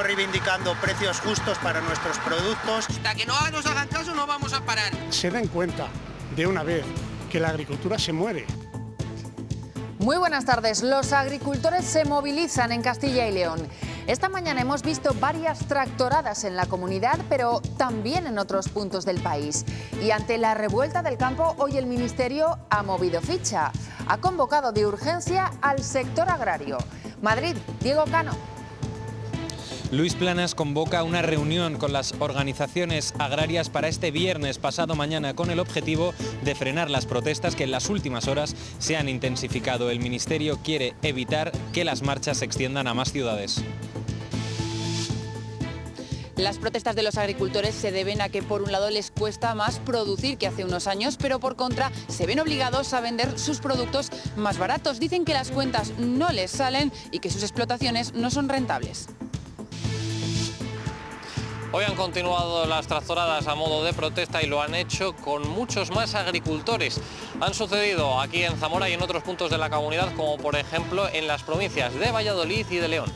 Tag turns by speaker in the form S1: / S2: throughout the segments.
S1: Seguimos reivindicando precios justos para nuestros productos.
S2: Hasta que no nos hagan caso no vamos a parar.
S3: Se den cuenta de una vez que la agricultura se muere.
S4: Muy buenas tardes. Los agricultores se movilizan en Castilla y León. Esta mañana hemos visto varias tractoradas en la comunidad, pero también en otros puntos del país. Y ante la revuelta del campo, hoy el Ministerio ha movido ficha. Ha convocado de urgencia al sector agrario. Madrid, Diego Cano.
S5: Luis Planas convoca una reunión con las organizaciones agrarias para este viernes pasado mañana con el objetivo de frenar las protestas que en las últimas horas se han intensificado. El Ministerio quiere evitar que las marchas se extiendan a más ciudades.
S6: Las protestas de los agricultores se deben a que por un lado les cuesta más producir que hace unos años, pero por contra se ven obligados a vender sus productos más baratos. Dicen que las cuentas no les salen y que sus explotaciones no son rentables.
S7: Hoy han continuado las tractoradas a modo de protesta y lo han hecho con muchos más agricultores. Han sucedido aquí en Zamora y en otros puntos de la comunidad, como por ejemplo en las provincias de Valladolid y de León.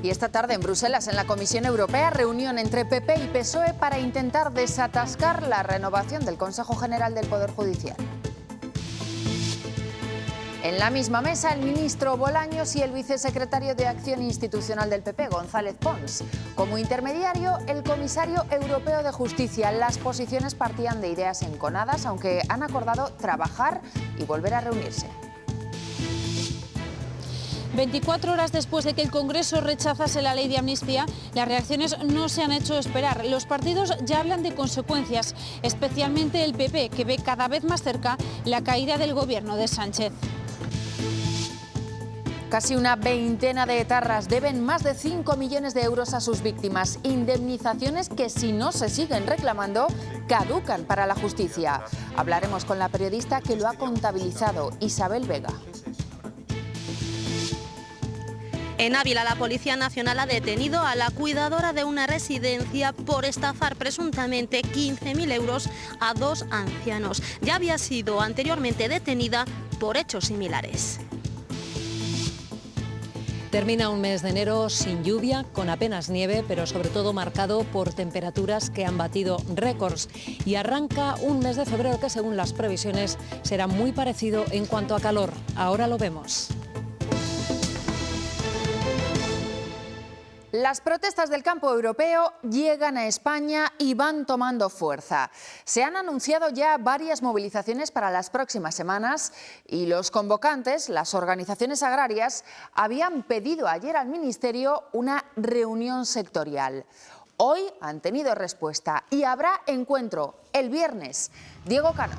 S4: Y esta tarde en Bruselas, en la Comisión Europea, reunión entre PP y PSOE para intentar desatascar la renovación del Consejo General del Poder Judicial. En la misma mesa, el ministro Bolaños y el vicesecretario de Acción Institucional del PP, González Pons. Como intermediario, el comisario europeo de Justicia. Las posiciones partían de ideas enconadas, aunque han acordado trabajar y volver a reunirse.
S8: 24 horas después de que el Congreso rechazase la ley de amnistía, las reacciones no se han hecho esperar. Los partidos ya hablan de consecuencias, especialmente el PP, que ve cada vez más cerca la caída del gobierno de Sánchez.
S4: Casi una veintena de etarras deben más de 5 millones de euros a sus víctimas. Indemnizaciones que, si no se siguen reclamando, caducan para la justicia. Hablaremos con la periodista que lo ha contabilizado, Isabel Vega.
S9: En Ávila, la Policía Nacional ha detenido a la cuidadora de una residencia por estafar presuntamente 15.000 euros a 2 ancianos. Ya había sido anteriormente detenida por hechos similares.
S10: Termina un mes de enero sin lluvia, con apenas nieve, pero sobre todo marcado por temperaturas que han batido récords. Y arranca un mes de febrero que, según las previsiones, será muy parecido en cuanto a calor. Ahora lo vemos.
S4: Las protestas del campo europeo llegan a España y van tomando fuerza. Se han anunciado ya varias movilizaciones para las próximas semanas y los convocantes, las organizaciones agrarias, habían pedido ayer al Ministerio una reunión sectorial. Hoy han tenido respuesta y habrá encuentro el viernes. Diego Cano.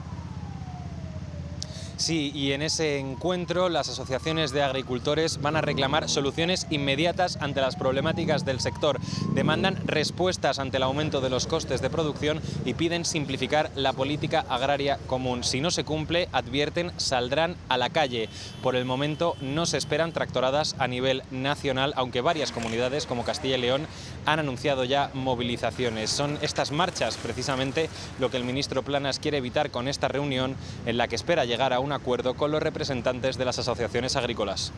S5: Sí, y en ese encuentro las asociaciones de agricultores van a reclamar soluciones inmediatas ante las problemáticas del sector. Demandan respuestas ante el aumento de los costes de producción y piden simplificar la política agraria común. Si no se cumple, advierten, saldrán a la calle. Por el momento no se esperan tractoradas a nivel nacional, aunque varias comunidades como Castilla y León han anunciado ya movilizaciones. Son estas marchas precisamente lo que el ministro Planas quiere evitar con esta reunión, en la que espera llegar a un acuerdo con los representantes de las asociaciones agrícolas.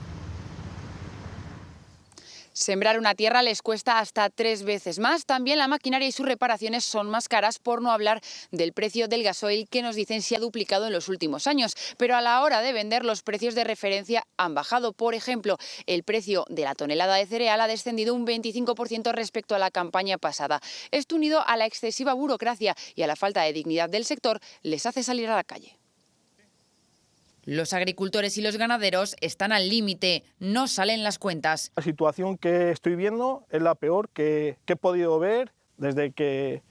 S6: Sembrar una tierra les cuesta hasta 3 veces más. También la maquinaria y sus reparaciones son más caras, por no hablar del precio del gasoil, que nos dicen se ha duplicado en los últimos años. Pero a la hora de vender, los precios de referencia han bajado. Por ejemplo, el precio de la tonelada de cereal ha descendido un 25% respecto a la campaña pasada. Esto, unido a la excesiva burocracia y a la falta de dignidad del sector, les hace salir a la calle. Los agricultores y los ganaderos están al límite, no salen las cuentas.
S11: La situación que estoy viendo es la peor que he podido ver desde que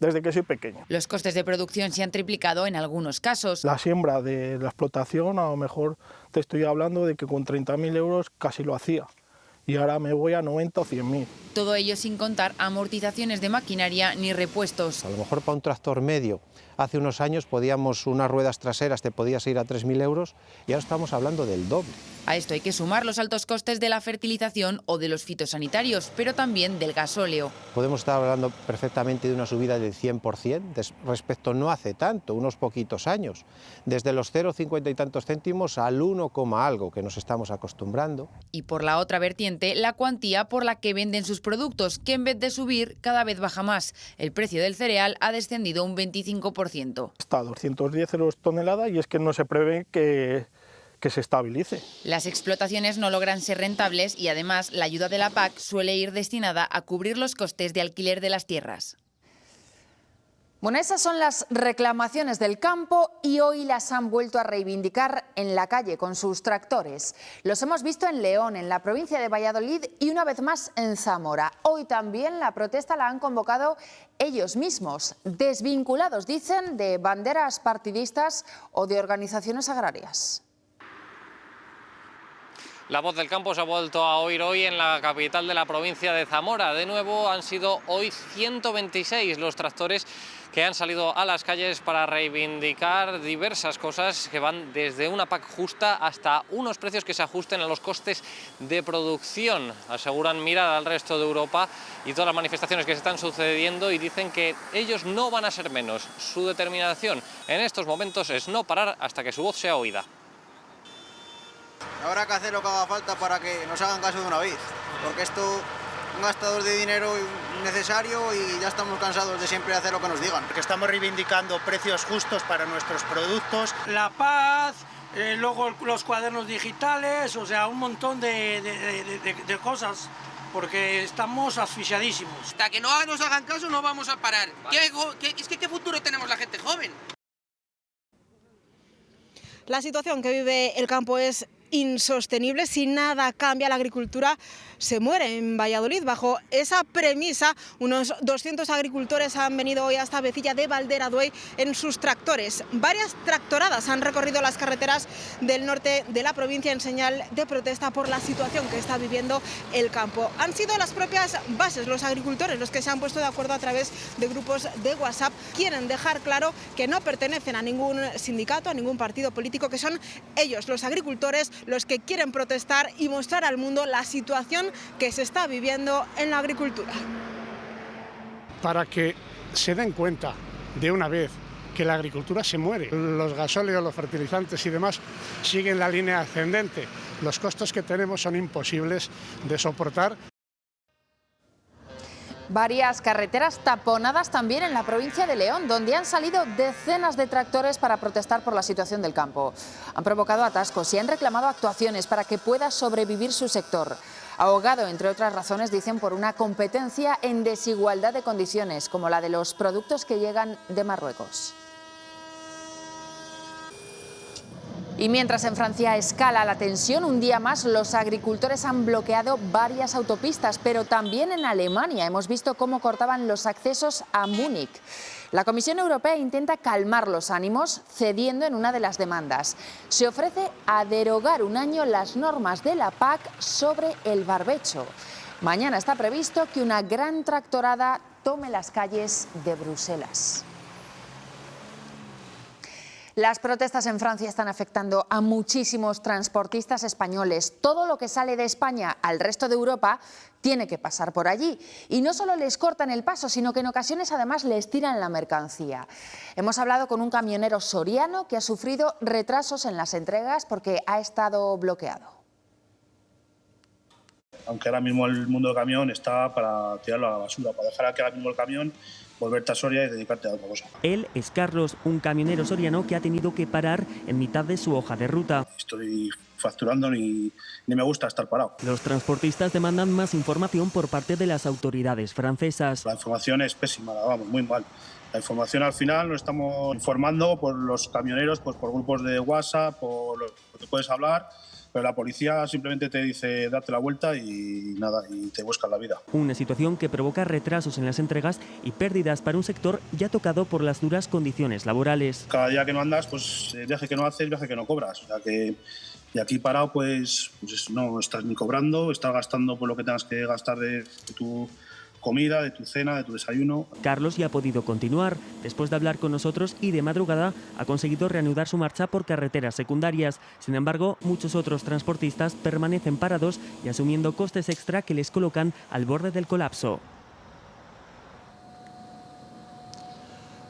S11: soy pequeño.
S6: Los costes de producción se han triplicado en algunos casos.
S11: La siembra de la explotación, a lo mejor te estoy hablando de que con 30.000 euros casi lo hacía. Y ahora me voy a 90 o 100.000.
S6: Todo ello sin contar amortizaciones de maquinaria ni repuestos.
S12: A lo mejor para un tractor medio, hace unos años unas ruedas traseras te podías ir a 3.000 euros y ahora estamos hablando del doble.
S6: A esto hay que sumar los altos costes de la fertilización o de los fitosanitarios, pero también del gasóleo.
S12: Podemos estar hablando perfectamente de una subida del 100% respecto no hace tanto, unos poquitos años, desde los 0,50 y tantos céntimos al 1, algo que nos estamos acostumbrando.
S6: Y por la otra vertiente, la cuantía por la que venden sus productos, que en vez de subir, cada vez baja más. El precio del cereal ha descendido un 25%.
S11: Está a 210 euros tonelada y es que no se prevé que se estabilice.
S6: Las explotaciones no logran ser rentables y además la ayuda de la PAC suele ir destinada a cubrir los costes de alquiler de las tierras.
S4: Bueno, esas son las reclamaciones del campo y hoy las han vuelto a reivindicar en la calle con sus tractores. Los hemos visto en León, en la provincia de Valladolid y una vez más en Zamora. Hoy también la protesta la han convocado ellos mismos, desvinculados, dicen, de banderas partidistas o de organizaciones agrarias.
S7: La voz del campo se ha vuelto a oír hoy en la capital de la provincia de Zamora. De nuevo han sido hoy 126 los tractores que han salido a las calles para reivindicar diversas cosas que van desde una PAC justa hasta unos precios que se ajusten a los costes de producción. Aseguran mirar al resto de Europa y todas las manifestaciones que se están sucediendo y dicen que ellos no van a ser menos. Su determinación en estos momentos es no parar hasta que su voz sea oída.
S13: Habrá que hacer lo que haga falta para que nos hagan caso de una vez, porque esto un gastador de dinero innecesario y ya estamos cansados de siempre hacer lo que nos digan.
S1: Porque estamos reivindicando precios justos para nuestros productos.
S14: La paz, luego los cuadernos digitales, o sea, un montón de cosas, porque estamos asfixiadísimos.
S2: Hasta que no nos hagan caso no vamos a parar. ¿Qué futuro tenemos la gente joven?
S15: La situación que vive el campo es insostenible. Si nada cambia, la agricultura se muere en Valladolid. Bajo esa premisa, unos 200 agricultores han venido hoy hasta Vecilla de Valderaduey en sus tractores. Varias tractoradas han recorrido las carreteras del norte de la provincia en señal de protesta por la situación que está viviendo el campo. Han sido las propias bases, los agricultores, los que se han puesto de acuerdo a través de grupos de WhatsApp. Quieren dejar claro que no pertenecen a ningún sindicato, a ningún partido político, que son ellos, los agricultores, los que quieren protestar y mostrar al mundo la situación que se está viviendo en la agricultura.
S3: Para que se den cuenta de una vez que la agricultura se muere. Los gasóleos, los fertilizantes y demás siguen la línea ascendente. Los costos que tenemos son imposibles de soportar.
S4: Varias carreteras taponadas también en la provincia de León, donde han salido decenas de tractores para protestar por la situación del campo. Han provocado atascos y han reclamado actuaciones para que pueda sobrevivir su sector. Ahogado, entre otras razones, dicen, por una competencia en desigualdad de condiciones, como la de los productos que llegan de Marruecos. Y mientras en Francia escala la tensión, un día más los agricultores han bloqueado varias autopistas, pero también en Alemania hemos visto cómo cortaban los accesos a Múnich. La Comisión Europea intenta calmar los ánimos cediendo en una de las demandas. Se ofrece a derogar un año las normas de la PAC sobre el barbecho. Mañana está previsto que una gran tractorada tome las calles de Bruselas. Las protestas en Francia están afectando a muchísimos transportistas españoles. Todo lo que sale de España al resto de Europa tiene que pasar por allí. Y no solo les cortan el paso, sino que en ocasiones además les tiran la mercancía. Hemos hablado con un camionero soriano que ha sufrido retrasos en las entregas porque ha estado bloqueado.
S16: Aunque ahora mismo el mundo del camión está para tirarlo a la basura, para dejar aquí ahora mismo el camión, volverte a Soria y dedicarte a otra cosa.
S17: Él es Carlos, un camionero soriano que ha tenido que parar en mitad de su hoja de ruta.
S16: Estoy facturando ni me gusta estar parado.
S17: Los transportistas demandan más información por parte de las autoridades francesas.
S16: La información es pésima, vamos, muy mal. La información al final nos estamos informando por los camioneros, pues por grupos de WhatsApp, por lo que puedes hablar. Pero la policía simplemente te dice date la vuelta y nada, y te buscan la vida.
S17: Una situación que provoca retrasos en las entregas y pérdidas para un sector ya tocado por las duras condiciones laborales.
S16: Cada día que no andas, pues viaje que no haces, viaje que no cobras. O sea que, y aquí parado, pues no estás ni cobrando, estás gastando por lo que tengas que gastar de tu comida, de tu cena, de tu desayuno.
S17: Carlos ya ha podido continuar. Después de hablar con nosotros y de madrugada ha conseguido reanudar su marcha por carreteras secundarias. Sin embargo, muchos otros transportistas permanecen parados y asumiendo costes extra que les colocan al borde del colapso.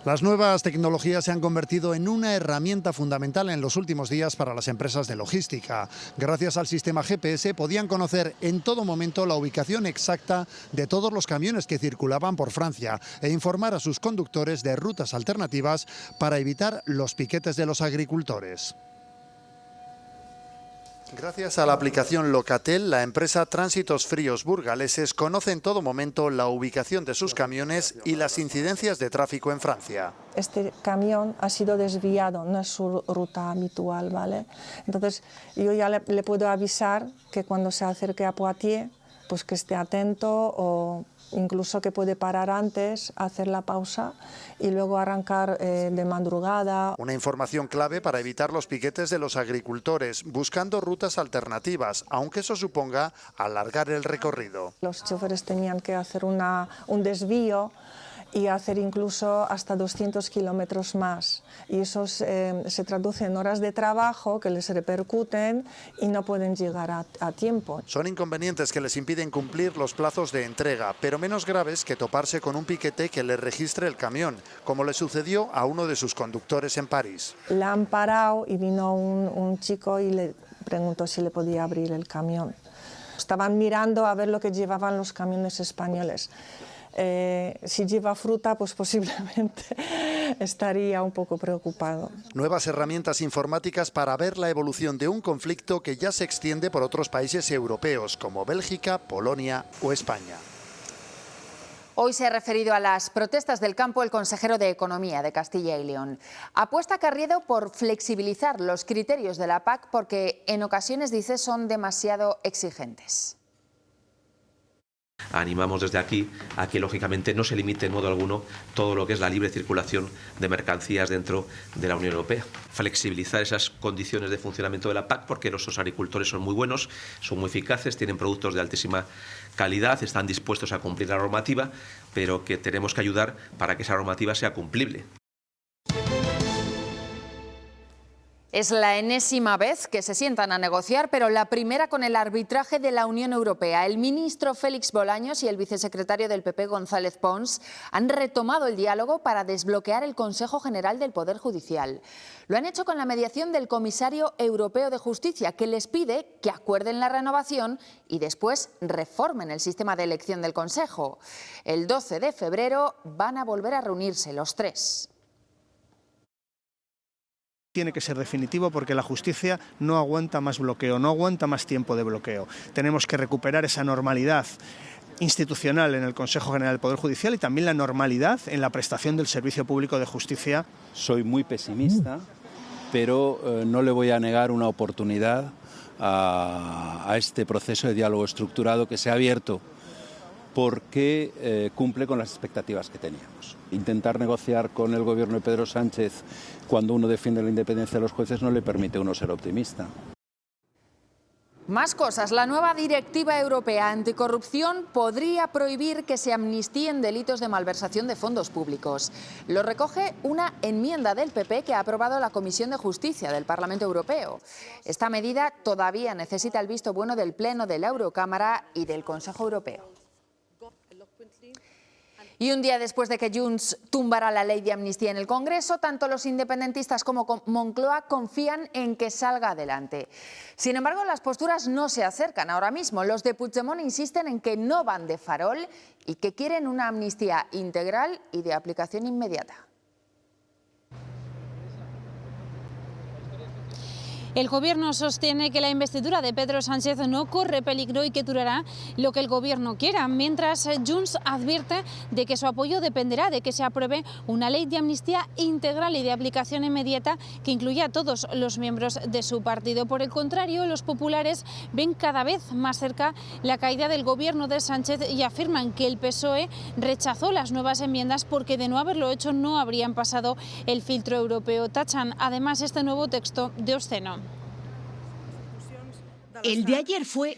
S18: Las nuevas tecnologías se han convertido en una herramienta fundamental en los últimos días para las empresas de logística. Gracias al sistema GPS podían conocer en todo momento la ubicación exacta de todos los camiones que circulaban por Francia e informar a sus conductores de rutas alternativas para evitar los piquetes de los agricultores. Gracias a la aplicación Locatel, la empresa Tránsitos Fríos Burgaleses conoce en todo momento la ubicación de sus camiones y las incidencias de tráfico en Francia.
S19: Este camión ha sido desviado, no es su ruta habitual, ¿vale? Entonces yo ya le puedo avisar que cuando se acerque a Poitiers, pues que esté atento, o incluso que puede parar antes, hacer la pausa y luego arrancar de madrugada.
S18: Una información clave para evitar los piquetes de los agricultores, buscando rutas alternativas, aunque eso suponga alargar el recorrido.
S19: Los choferes tenían que hacer un desvío y hacer incluso hasta 200 kilómetros más. Y eso se traduce en horas de trabajo que les repercuten y no pueden llegar a tiempo.
S18: Son inconvenientes que les impiden cumplir los plazos de entrega, pero menos graves que toparse con un piquete que les registre el camión, como le sucedió a uno de sus conductores en París.
S19: La han parado y vino un chico y le preguntó si le podía abrir el camión. Estaban mirando a ver lo que llevaban los camiones españoles. Si lleva fruta, pues posiblemente estaría un poco preocupado.
S18: Nuevas herramientas informáticas para ver la evolución de un conflicto que ya se extiende por otros países europeos, como Bélgica, Polonia o España.
S4: Hoy se ha referido a las protestas del campo el consejero de Economía de Castilla y León. Apuesta Carriedo por flexibilizar los criterios de la PAC porque en ocasiones, dice, son demasiado exigentes.
S20: Animamos desde aquí a que, lógicamente, no se limite en modo alguno todo lo que es la libre circulación de mercancías dentro de la Unión Europea. Flexibilizar esas condiciones de funcionamiento de la PAC porque nuestros agricultores son muy buenos, son muy eficaces, tienen productos de altísima calidad, están dispuestos a cumplir la normativa, pero que tenemos que ayudar para que esa normativa sea cumplible.
S4: Es la enésima vez que se sientan a negociar, pero la primera con el arbitraje de la Unión Europea. El ministro Félix Bolaños y el vicesecretario del PP, González Pons, han retomado el diálogo para desbloquear el Consejo General del Poder Judicial. Lo han hecho con la mediación del comisario europeo de Justicia, que les pide que acuerden la renovación y después reformen el sistema de elección del Consejo. El 12 de febrero van a volver a reunirse los tres.
S21: Tiene que ser definitivo porque la justicia no aguanta más bloqueo, no aguanta más tiempo de bloqueo. Tenemos que recuperar esa normalidad institucional en el Consejo General del Poder Judicial y también la normalidad en la prestación del servicio público de justicia.
S22: Soy muy pesimista, pero no le voy a negar una oportunidad a este proceso de diálogo estructurado que se ha abierto porque cumple con las expectativas que teníamos. Intentar negociar con el gobierno de Pedro Sánchez cuando uno defiende la independencia de los jueces no le permite a uno ser optimista.
S4: Más cosas. La nueva Directiva Europea Anticorrupción podría prohibir que se amnistíen delitos de malversación de fondos públicos. Lo recoge una enmienda del PP que ha aprobado la Comisión de Justicia del Parlamento Europeo. Esta medida todavía necesita el visto bueno del Pleno de la Eurocámara y del Consejo Europeo. Y un día después de que Junts tumbara la ley de amnistía en el Congreso, tanto los independentistas como Moncloa confían en que salga adelante. Sin embargo, las posturas no se acercan ahora mismo. Los de Puigdemont insisten en que no van de farol y que quieren una amnistía integral y de aplicación inmediata.
S8: El Gobierno sostiene que la investidura de Pedro Sánchez no corre peligro y que durará lo que el Gobierno quiera, mientras Junts advierte de que su apoyo dependerá de que se apruebe una ley de amnistía integral y de aplicación inmediata que incluya a todos los miembros de su partido. Por el contrario, los populares ven cada vez más cerca la caída del Gobierno de Sánchez y afirman que el PSOE rechazó las nuevas enmiendas porque de no haberlo hecho no habrían pasado el filtro europeo. Tachan además este nuevo texto de obsceno.
S9: El de ayer fue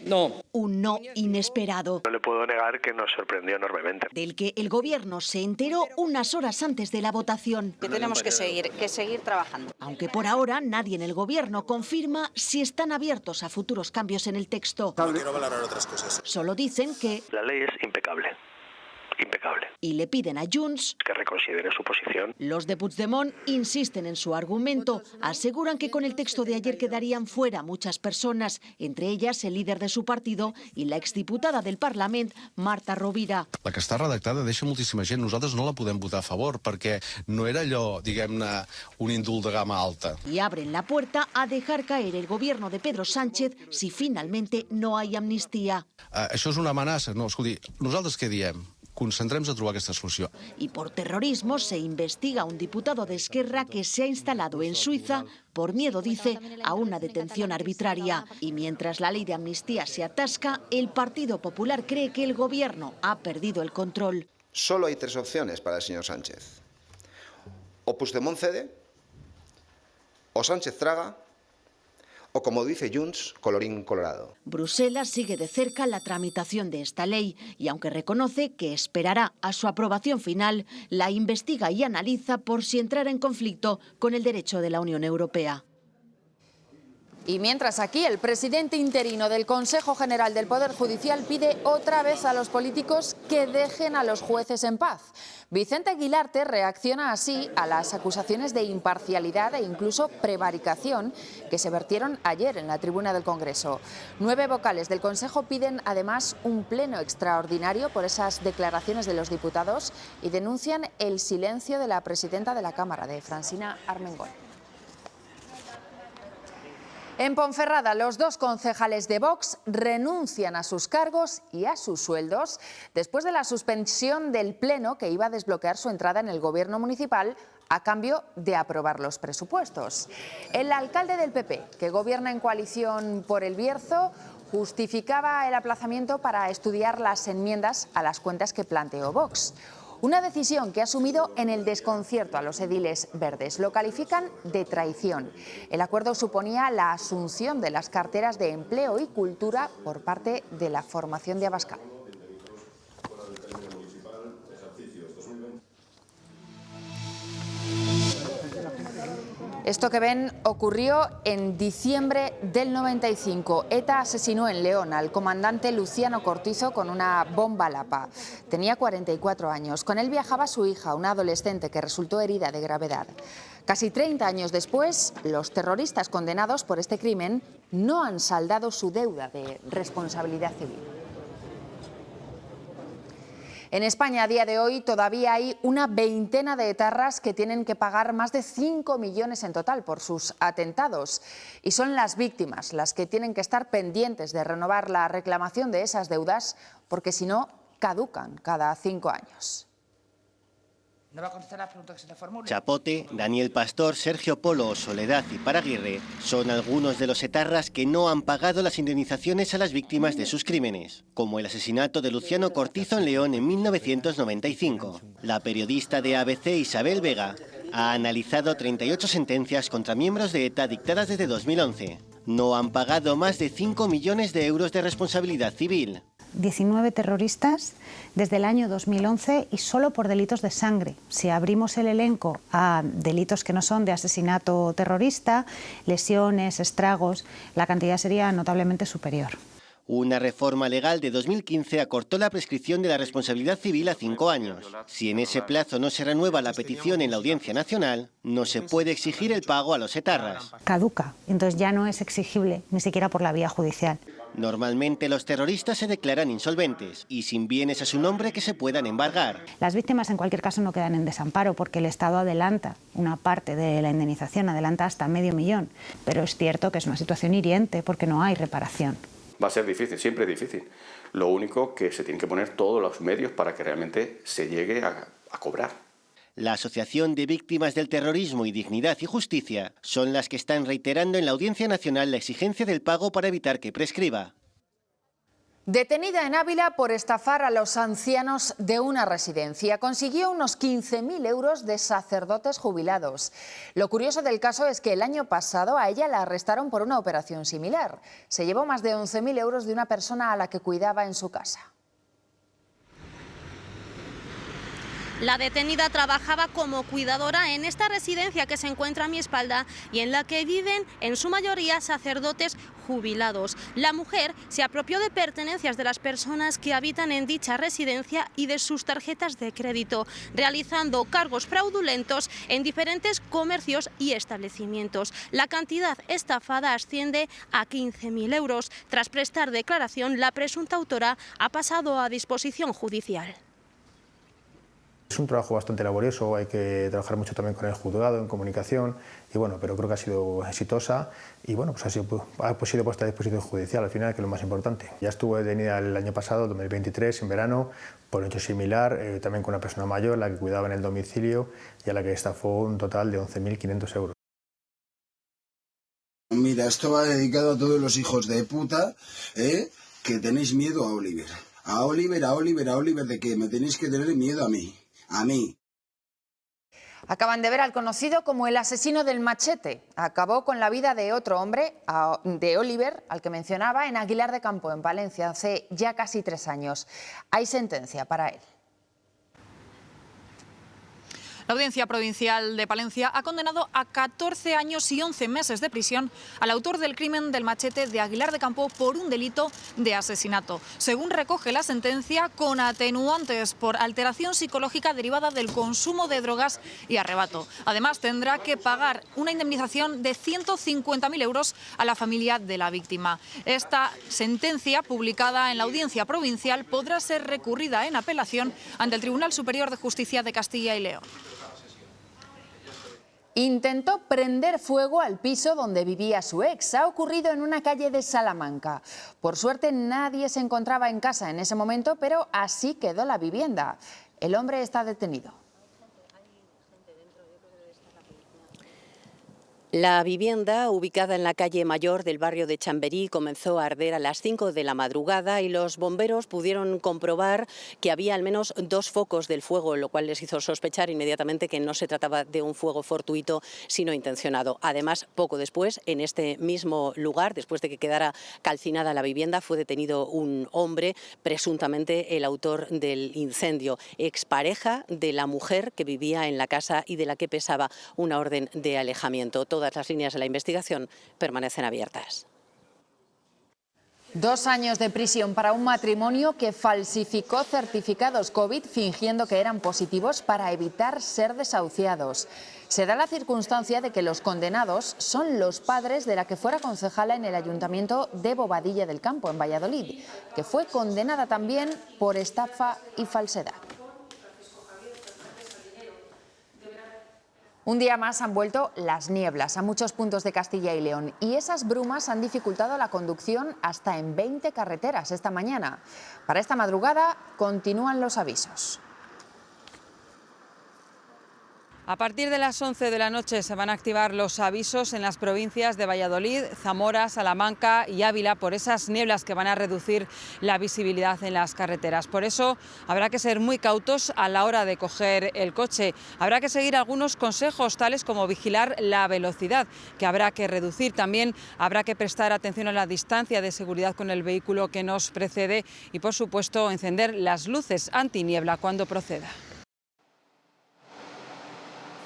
S9: un no inesperado.
S10: No le puedo negar que nos sorprendió enormemente.
S9: Del que el gobierno se enteró unas horas antes de la votación.
S23: Que tenemos que seguir trabajando.
S9: Aunque por ahora nadie en el gobierno confirma si están abiertos a futuros cambios en el texto.
S10: No quiero valorar otras cosas.
S9: Solo dicen que
S10: la ley es impecable. Impecable.
S9: Y le piden a Junts
S10: que reconsidere su posición.
S9: Los de Puigdemont insisten en su argumento. Aseguran que con el texto de ayer quedarían fuera muchas personas, entre ellas el líder de su partido y la exdiputada del Parlament, Marta Rovira.
S24: La que està redactada deixa moltíssima gent. Nosaltres no la podem votar a favor perquè no era allò, diguem-ne, un indult de gama alta.
S9: Y abren la puerta a dejar caer el gobierno de Pedro Sánchez si finalmente no hay amnistía.
S24: Això és una amenaça. No, escolti, nosaltres què diem? Concentrem-nos a trobar aquesta solució.
S9: Y por terrorismo se investiga a un diputado de Esquerra que se ha instalado en Suiza por miedo, dice, a una detención arbitraria. Y mientras la ley de amnistía se atasca, el Partido Popular cree que el gobierno ha perdido el control.
S25: Solo hay tres opciones para el señor Sánchez. O Puigdemont cede, o Sánchez traga, o como dice Junts, colorín colorado.
S9: Bruselas sigue de cerca la tramitación de esta ley y aunque reconoce que esperará a su aprobación final, la investiga y analiza por si entrara en conflicto con el derecho de la Unión Europea.
S4: Y mientras aquí el presidente interino del Consejo General del Poder Judicial pide otra vez a los políticos que dejen a los jueces en paz. Vicente Guilarte reacciona así a las acusaciones de imparcialidad e incluso prevaricación que se vertieron ayer en la tribuna del Congreso. 9 vocales del Consejo piden además un pleno extraordinario por esas declaraciones de los diputados y denuncian el silencio de la presidenta de la Cámara, de Francina Armengol. En Ponferrada, los 2 concejales de Vox renuncian a sus cargos y a sus sueldos después de la suspensión del Pleno que iba a desbloquear su entrada en el Gobierno municipal a cambio de aprobar los presupuestos. El alcalde del PP, que gobierna en coalición por el Bierzo, justificaba el aplazamiento para estudiar las enmiendas a las cuentas que planteó Vox. Una decisión que ha sumido en el desconcierto a los ediles verdes. Lo califican de traición. El acuerdo suponía la asunción de las carteras de Empleo y Cultura por parte de la formación de Abascal. Esto que ven ocurrió en diciembre del 95. ETA asesinó en León al comandante Luciano Cortizo con una bomba Lapa. Tenía 44 años. Con él viajaba su hija, una adolescente que resultó herida de gravedad. Casi 30 años después, los terroristas condenados por este crimen no han saldado su deuda de responsabilidad civil. En España, a día de hoy, todavía hay una veintena de etarras que tienen que pagar más de 5 millones en total por sus atentados. Y son las víctimas las que tienen que estar pendientes de renovar la reclamación de esas deudas, porque si no, caducan cada 5 años.
S26: No va a contestar la pregunta que se le formule.
S27: Chapote, Daniel Pastor, Sergio Polo, Soledad y Paraguirre son algunos de los etarras que no han pagado las indemnizaciones a las víctimas de sus crímenes, como el asesinato de Luciano Cortizo en León en 1995. La periodista de ABC, Isabel Vega, ha analizado 38 sentencias contra miembros de ETA dictadas desde 2011. No han pagado más de 5 millones de euros de responsabilidad civil.
S28: 19 terroristas desde el año 2011 y solo por delitos de sangre. Si abrimos el elenco a delitos que no son de asesinato terrorista, lesiones, estragos, la cantidad sería notablemente superior.
S27: Una reforma legal de 2015 acortó la prescripción de la responsabilidad civil a 5 años. Si en ese plazo no se renueva la petición en la Audiencia Nacional, no se puede exigir el pago a los etarras.
S28: Caduca, entonces ya no es exigible, ni siquiera por la vía judicial.
S27: Normalmente los terroristas se declaran insolventes y sin bienes a su nombre que se puedan embargar.
S28: Las víctimas en cualquier caso no quedan en desamparo porque el Estado adelanta una parte de la indemnización, adelanta hasta medio millón. Pero es cierto que es una situación hiriente porque no hay reparación.
S29: Va a ser difícil, siempre es difícil. Lo único que se tienen que poner todos los medios para que realmente se llegue a cobrar.
S27: La Asociación de Víctimas del Terrorismo y Dignidad y Justicia son las que están reiterando en la Audiencia Nacional la exigencia del pago para evitar que prescriba.
S4: Detenida en Ávila por estafar a los ancianos de una residencia. Consiguió unos 15.000 euros de sacerdotes jubilados. Lo curioso del caso es que el año pasado a ella la arrestaron por una operación similar. Se llevó más de 11.000 euros de una persona a la que cuidaba en su casa.
S1: La detenida trabajaba como cuidadora en esta residencia que se encuentra a mi espalda y en la que viven en su mayoría sacerdotes jubilados. La mujer se apropió de pertenencias de las personas que habitan en dicha residencia y de sus tarjetas de crédito, realizando cargos fraudulentos en diferentes comercios y establecimientos. La cantidad estafada asciende a 15.000 euros. Tras prestar declaración, la presunta autora ha pasado a disposición judicial.
S2: Es un trabajo bastante laborioso, hay que trabajar mucho también con el juzgado, en comunicación, y bueno, pero creo que ha sido exitosa y bueno, pues ha sido puesta a disposición judicial al final, que es lo más importante. Ya estuve detenida el año pasado, 2023, en verano, por un hecho similar, también con una persona mayor, la que cuidaba en el domicilio y a la que estafó un total de 11.500 euros.
S5: Mira, esto va dedicado a todos los hijos de puta, que tenéis miedo a Oliver. A Oliver, ¿de qué? Me tenéis que tener miedo a mí. A mí.
S4: Acaban de ver al conocido como el asesino del machete. Acabó con la vida de otro hombre, de Oliver, al que mencionaba, en Aguilar de Campo, en Palencia, hace ya casi 3 años. Hay sentencia para él.
S6: La Audiencia Provincial de Palencia ha condenado a 14 años y 11 meses de prisión al autor del crimen del machete de Aguilar de Campo por un delito de asesinato. Según recoge la sentencia, con atenuantes por alteración psicológica derivada del consumo de drogas y arrebato. Además, tendrá que pagar una indemnización de 150.000 euros a la familia de la víctima. Esta sentencia, publicada en la Audiencia Provincial, podrá ser recurrida en apelación ante el Tribunal Superior de Justicia de Castilla y León.
S4: Intentó prender fuego al piso donde vivía su ex. Ha ocurrido en una calle de Salamanca. Por suerte nadie se encontraba en casa en ese momento, pero así quedó la vivienda. El hombre está detenido.
S23: La vivienda, ubicada en la calle Mayor del barrio de Chamberí, comenzó a arder a las 5 de la madrugada y los bomberos pudieron comprobar que había al menos 2 focos del fuego, lo cual les hizo sospechar inmediatamente que no se trataba de un fuego fortuito, sino intencionado. Además, poco después, en este mismo lugar, después de que quedara calcinada la vivienda, fue detenido un hombre, presuntamente el autor del incendio, expareja de la mujer que vivía en la casa y de la que pesaba una orden de alejamiento. Todas las líneas de la investigación permanecen abiertas.
S4: 2 años de prisión para un matrimonio que falsificó certificados COVID fingiendo que eran positivos para evitar ser desahuciados. Se da la circunstancia de que los condenados son los padres de la que fuera concejala en el Ayuntamiento de Bobadilla del Campo, en Valladolid, que fue condenada también por estafa y falsedad. Un día más han vuelto las nieblas a muchos puntos de Castilla y León y esas brumas han dificultado la conducción hasta en 20 carreteras esta mañana. Para esta madrugada continúan los avisos.
S7: A partir de las 11 de la noche se van a activar los avisos en las provincias de Valladolid, Zamora, Salamanca y Ávila por esas nieblas que van a reducir la visibilidad en las carreteras. Por eso habrá que ser muy cautos a la hora de coger el coche. Habrá que seguir algunos consejos, tales como vigilar la velocidad, que habrá que reducir. También habrá que prestar atención a la distancia de seguridad con el vehículo que nos precede y, por supuesto, encender las luces antiniebla cuando proceda.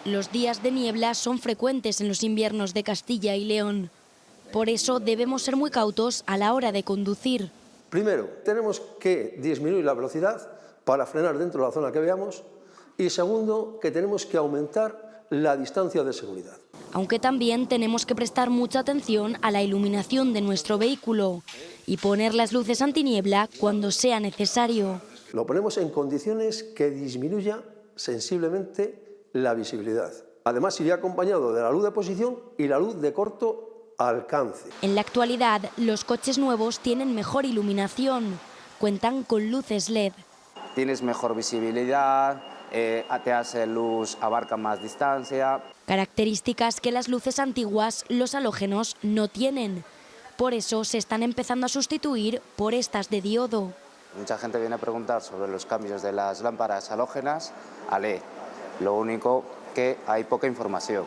S11: Los días de niebla son frecuentes en los inviernos de Castilla y León. Por eso debemos ser muy cautos a la hora de conducir.
S12: Primero, tenemos que disminuir la velocidad para frenar dentro de la zona que veamos. Y segundo, que tenemos que aumentar la distancia de seguridad.
S11: Aunque también tenemos que prestar mucha atención a la iluminación de nuestro vehículo y poner las luces antiniebla cuando sea necesario.
S12: Lo ponemos en condiciones que disminuya sensiblemente la visibilidad. Además, iría acompañado de la luz de posición y la luz de corto alcance.
S11: En la actualidad, los coches nuevos tienen mejor iluminación. Cuentan con luces LED.
S13: Tienes mejor visibilidad, te hace luz, abarca más distancia.
S11: Características que las luces antiguas, los halógenos, no tienen. Por eso se están empezando a sustituir por estas de diodo.
S13: Mucha gente viene a preguntar sobre los cambios de las lámparas halógenas a LED. Lo único que hay poca información.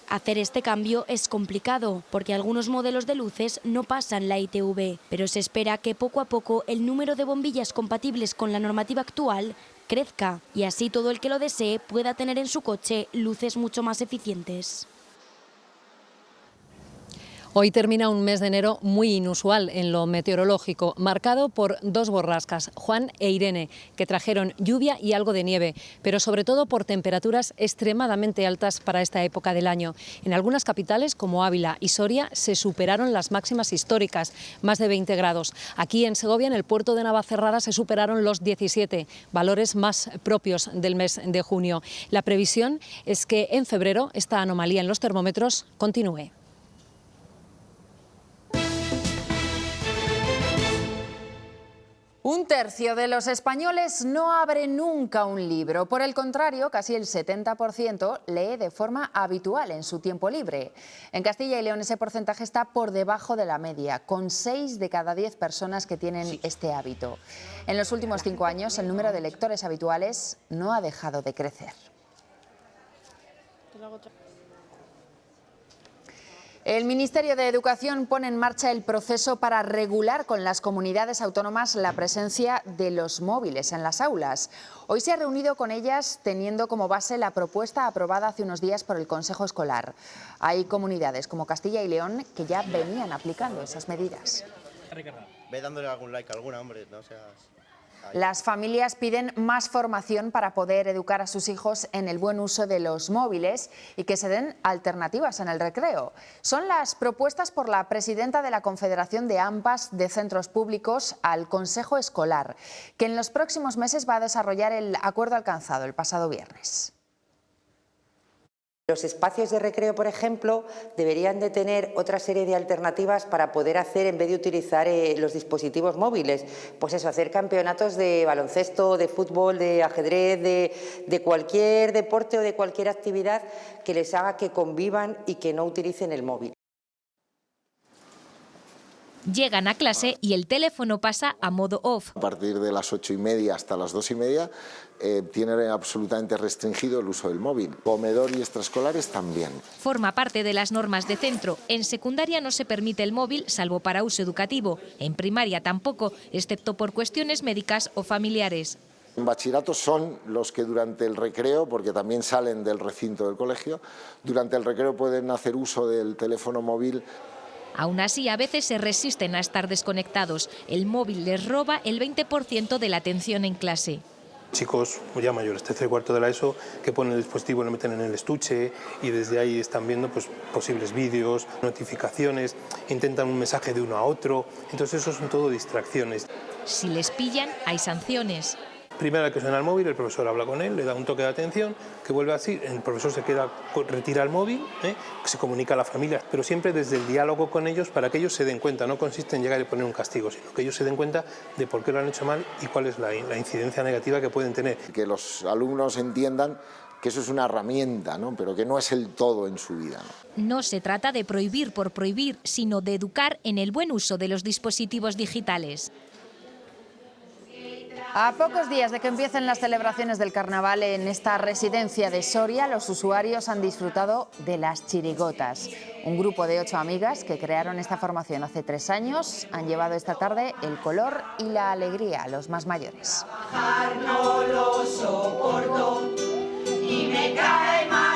S11: Hacer este cambio es complicado porque algunos modelos de luces no pasan la ITV, pero se espera que poco a poco el número de bombillas compatibles con la normativa actual crezca y así todo el que lo desee pueda tener en su coche luces mucho más eficientes.
S3: Hoy termina un mes de enero muy inusual en lo meteorológico, marcado por dos borrascas, Juan e Irene, que trajeron lluvia y algo de nieve, pero sobre todo por temperaturas extremadamente altas para esta época del año. En algunas capitales, como Ávila y Soria, se superaron las máximas históricas, más de 20 grados. Aquí en Segovia, en el puerto de Navacerrada, se superaron los 17, valores más propios del mes de junio. La previsión es que en febrero esta anomalía en los termómetros continúe.
S4: Un tercio de los españoles no abre nunca un libro. Por el contrario, casi el 70% lee de forma habitual en su tiempo libre. En Castilla y León ese porcentaje está por debajo de la media, con 6 de cada 10 personas que tienen este hábito. En los últimos 5 años, el número de lectores habituales no ha dejado de crecer. El Ministerio de Educación pone en marcha el proceso para regular con las comunidades autónomas la presencia de los móviles en las aulas. Hoy se ha reunido con ellas teniendo como base la propuesta aprobada hace unos días por el Consejo Escolar. Hay comunidades como Castilla y León que ya venían aplicando esas medidas.
S14: Ve dándole algún like a alguna, hombre, no seas...
S4: Las familias piden más formación para poder educar a sus hijos en el buen uso de los móviles y que se den alternativas en el recreo. Son las propuestas por la presidenta de la Confederación de AMPAs de Centros Públicos al Consejo Escolar, que en los próximos meses va a desarrollar el acuerdo alcanzado el pasado viernes.
S15: Los espacios de recreo, por ejemplo, deberían de tener otra serie de alternativas para poder hacer, en vez de utilizar los dispositivos móviles, pues eso, hacer campeonatos de baloncesto, de fútbol, de ajedrez, de cualquier deporte o de cualquier actividad que les haga que convivan y que no utilicen el móvil.
S16: Llegan a clase y el teléfono pasa a modo off.
S17: A partir de las 8:30 hasta las 2:30 tiene absolutamente restringido el uso del móvil. Comedor y extraescolares también.
S16: Forma parte de las normas de centro. En secundaria no se permite el móvil, salvo para uso educativo. En primaria tampoco, excepto por cuestiones médicas o familiares.
S17: En bachillerato son los que durante el recreo, porque también salen del recinto del colegio, durante el recreo pueden hacer uso del teléfono móvil.
S16: Aún así, a veces se resisten a estar desconectados. El móvil les roba el 20% de la atención en clase.
S18: Chicos ya mayores, tercero y cuarto de la ESO, que ponen el dispositivo, lo meten en el estuche y desde ahí están viendo posibles vídeos, notificaciones, intentan un mensaje de uno a otro. Entonces eso son todo distracciones.
S16: Si les pillan, hay sanciones.
S18: Primero que suena el móvil, el profesor habla con él, le da un toque de atención, que vuelve así, el profesor se queda, retira el móvil, se comunica a la familia, pero siempre desde el diálogo con ellos para que ellos se den cuenta. No consiste en llegar y poner un castigo, sino que ellos se den cuenta de por qué lo han hecho mal y cuál es la incidencia negativa que pueden tener.
S17: Que los alumnos entiendan que eso es una herramienta, ¿no? Pero que no es el todo en su vida.
S16: No se trata de prohibir por prohibir, sino de educar en el buen uso de los dispositivos digitales.
S4: A pocos días de que empiecen las celebraciones del carnaval en esta residencia de Soria, los usuarios han disfrutado de las chirigotas. Un grupo de 8 amigas que crearon esta formación hace 3 años han llevado esta tarde el color y la alegría a los más mayores.
S19: No lo soporto y me cae mal.